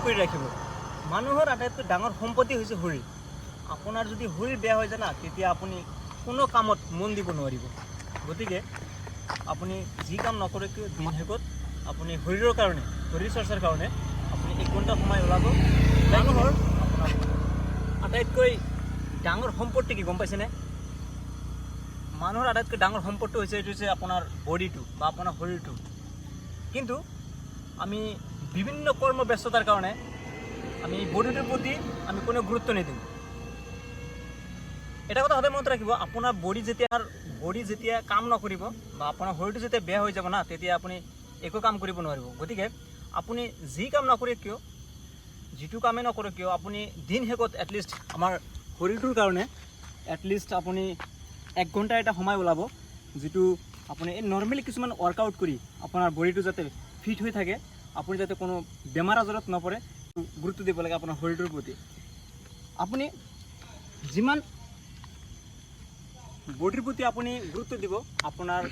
কৰি ৰাখিব। মানুহৰ আটাইতকৈ ডাঙৰ সম্পত্তি হৈছে শৰীৰ। আপোনাৰ যদি শৰীৰ বেয়া হৈ যায় না, তেতিয়া আপুনি কোনো কামত মন দিব নোৱাৰিব। গতিকে আপুনি যি কাম নকৰে কিয় দিন শেষত আপুনি শৰীৰৰ কাৰণে, শৰীৰ চৰ্চাৰ কাৰণে আপুনি 1 ঘণ্টা সময় ওলাব। মানুহৰ আপোনাৰ আটাইতকৈ ডাঙৰ সম্পত্তি কি গম পাইছেনে? মানুহৰ আটাইতকৈ ডাঙৰ সম্পত্তি হৈছে এইটো হৈছে আপোনাৰ বডিটো বা আপোনাৰ শৰীৰটো। কিন্তু আমি বিভিন্ন কৰ্মব্যস্ততাৰ কাৰণে আমি বডিটোৰ প্ৰতি আমি কোনো গুৰুত্ব নিদিওঁ। এটা কথা সদায় মনত ৰাখিব, আপোনাৰ বডি যেতিয়া কাম নকৰিব বা আপোনাৰ শৰীৰটো যেতিয়া বেয়া হৈ যাব না, তেতিয়া আপুনি একো কাম কৰিব নোৱাৰিব। গতিকে আপুনি যি কাম নকৰে কিয়, যিটো কামেই নকৰে কিয়, আপুনি দিন শেষত এটলিষ্ট আমাৰ শৰীৰটোৰ কাৰণে এটলিষ্ট আপুনি 1 ঘণ্টা এটা সময় ওলাব, যিটো আপুনি এই নৰ্মেলি কিছুমান ৱৰ্কআউট কৰি আপোনাৰ বডিটো যাতে ফিট হৈ থাকে, আপুনি যাতে কোনো বেমাৰ আজাৰত নপৰে, গুৰুত্ব দিব লাগে আপোনাৰ শৰীৰটোৰ প্ৰতি। আপুনি যিমান বডিৰ প্ৰতি আপুনি গুৰুত্ব দিব, আপোনাৰ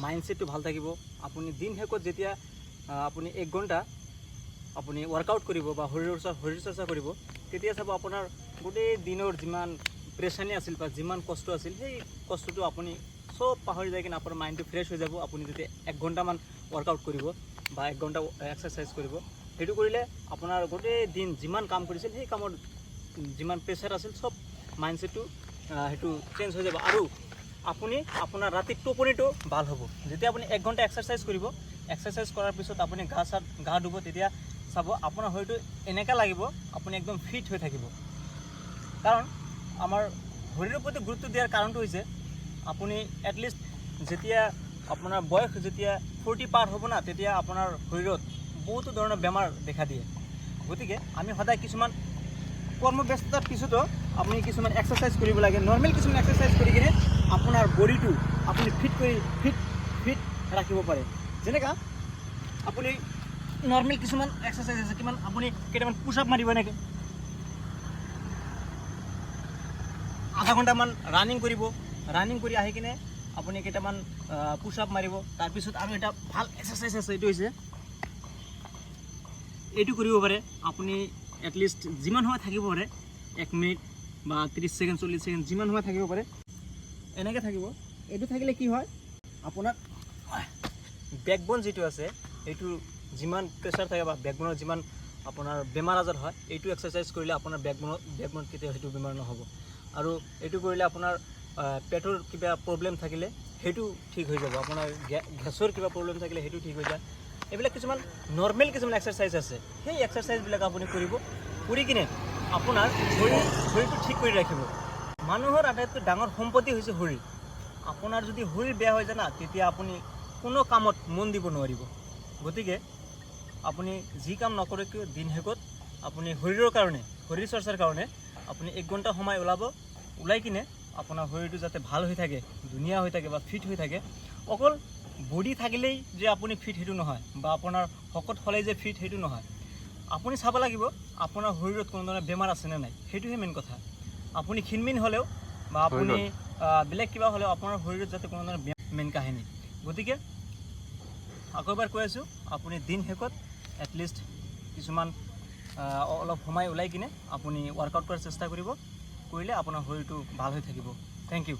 মাইণ্ডছেটটো ভাল থাকিব। আপুনি দিন শেষত যেতিয়া আপুনি 1 ঘণ্টা আপুনি ৱৰ্কআউট কৰিব বা শৰীৰ চৰ্চা কৰিব, তেতিয়া চাব আপোনাৰ গোটেই দিনৰ যিমান প্ৰেছানি আছিল বা যিমান কষ্ট আছিল, সেই কষ্টটো আপুনি চব পাহৰি যায় কিনে আপোনাৰ মাইণ্ডটো ফ্ৰেছ হৈ যাব। আপুনি যেতিয়া 1 ঘণ্টামান ৱৰ্কআউট কৰিব বা 1 ঘণ্টা এক্সাৰচাইজ কৰিব, সেইটো কৰিলে আপোনাৰ গোটেই দিন যিমান কাম কৰিছিল সেই কামৰ যিমান প্ৰেছাৰ আছিল চব মাইণ্ডছেটটো সেইটো চেঞ্জ হৈ যাব। আৰু আপুনি আপোনাৰ ৰাতিৰ টোপনিটো ভাল হ'ব। যেতিয়া আপুনি 1 ঘণ্টা এক্সাৰচাইজ কৰিব, এক্সাৰচাইজ কৰাৰ পিছত আপুনি গা ধুব, তেতিয়া চাব আপোনাৰ শৰীৰটো এনেকুৱা লাগিব আপুনি একদম ফিট হৈ থাকিব। কাৰণ আমাৰ শৰীৰৰ প্ৰতি গুৰুত্ব দিয়াৰ কাৰণটো হৈছে আপুনি এটলিষ্ট যেতিয়া আপোনাৰ বয়স যেতিয়া 40 পাৰ হ'ব না, তেতিয়া আপোনাৰ শৰীৰত বহুতো ধৰণৰ বেমাৰ দেখা দিয়ে। গতিকে আমি সদায় কিছুমান কৰ্মব্যস্ততাৰ পিছতো আপুনি কিছুমান এক্সাৰচাইজ কৰিব লাগে। নৰ্মেল কিছুমান এক্সাৰচাইজ কৰি কিনে আপোনাৰ বডিটো আপুনি ফিট ৰাখিব পাৰে। যেনেকা আপুনি নৰ্মেল কিছুমান এক্সাৰচাইজ আছে, আপুনি কেইটামান পুশ আপ মাৰিব এনেকৈ, আধা ঘণ্টামান ৰানিং কৰিব, ৰানিং কৰি আহি কিনে আপুনি কেইটামান পুশ আপ মাৰিব। তাৰপিছত আৰু এটা ভাল এক্সাৰচাইজ আছে, এইটো হৈছে এইটো কৰিব পাৰে। আপুনি এটলিষ্ট যিমান সময় থাকিব পাৰে, 1 মিনিট বা 30 ছেকেণ্ড 40 ছেকেণ্ড যিমান সময় থাকিব পাৰে এনেকৈ থাকিব। এইটো থাকিলে কি হয়, আপোনাৰ বেকবন যিটো আছে, এইটো যিমান প্ৰেছাৰ থাকে বা বেকবনৰ যিমান আপোনাৰ বেমাৰ আজাৰ হয়, এইটো এক্সাৰচাইজ কৰিলে আপোনাৰ বেকবনত কেতিয়াও সেইটো বেমাৰ নহ'ব। আৰু এইটো কৰিলে আপোনাৰ পেটৰ কিবা প্ৰব্লেম থাকিলে সেইটো ঠিক হৈ যাব, আপোনাৰ গেছৰ কিবা প্ৰব্লেম থাকিলে সেইটো ঠিক হৈ যায়। এইবিলাক কিছুমান নৰ্মেল কিছুমান এক্সাৰচাইজ আছে, সেই এক্সাৰচাইজবিলাক আপুনি কৰিব, কৰি কিনে আপোনাৰ শৰীৰটো ঠিক কৰি ৰাখিব। মানুহৰ আটাইতকৈ ডাঙৰ সম্পত্তি হৈছে শৰীৰ। আপোনাৰ যদি শৰীৰ বেয়া হৈ যায় না, তেতিয়া আপুনি কোনো কামত মন দিব নোৱাৰিব। গতিকে আপুনি যি কাম নকৰে কিয় দিন শেষত আপুনি শৰীৰৰ কাৰণে, শৰীৰ চৰ্চাৰ কাৰণে আপুনি 1 ঘণ্টা সময় ওলাব। ওলাই কিনে আপোনাৰ শৰীৰটো যাতে ভাল হৈ থাকে, ধুনীয়া হৈ থাকে বা ফিট হৈ থাকে। অকল বডি থাকিলেই যে আপুনি ফিট সেইটো নহয়, বা আপোনাৰ শকত হ'লেই যে ফিট সেইটো নহয়। আপুনি চাব লাগিব আপোনাৰ শৰীৰত কোনো ধৰণৰ বেমাৰ আছেনে নাই, সেইটোহে মেইন কথা। আপুনি ক্ষীণমিন হ'লেও বা আপুনি বেলেগ কিবা হ'লেও আপোনাৰ শৰীৰত যাতে কোনো ধৰণৰ মেইন কাহিনী। গতিকে আকৌ এবাৰ কৈ আছোঁ, আপুনি দিন শেষত এটলিষ্ট কিছুমান অলপ সময় ওলাই কিনে আপুনি ৱৰ্কআউট কৰাৰ চেষ্টা কৰিব, কৰিলে আপোনাৰ শৰীৰটো ভাল হৈ থাকিব। Thank U.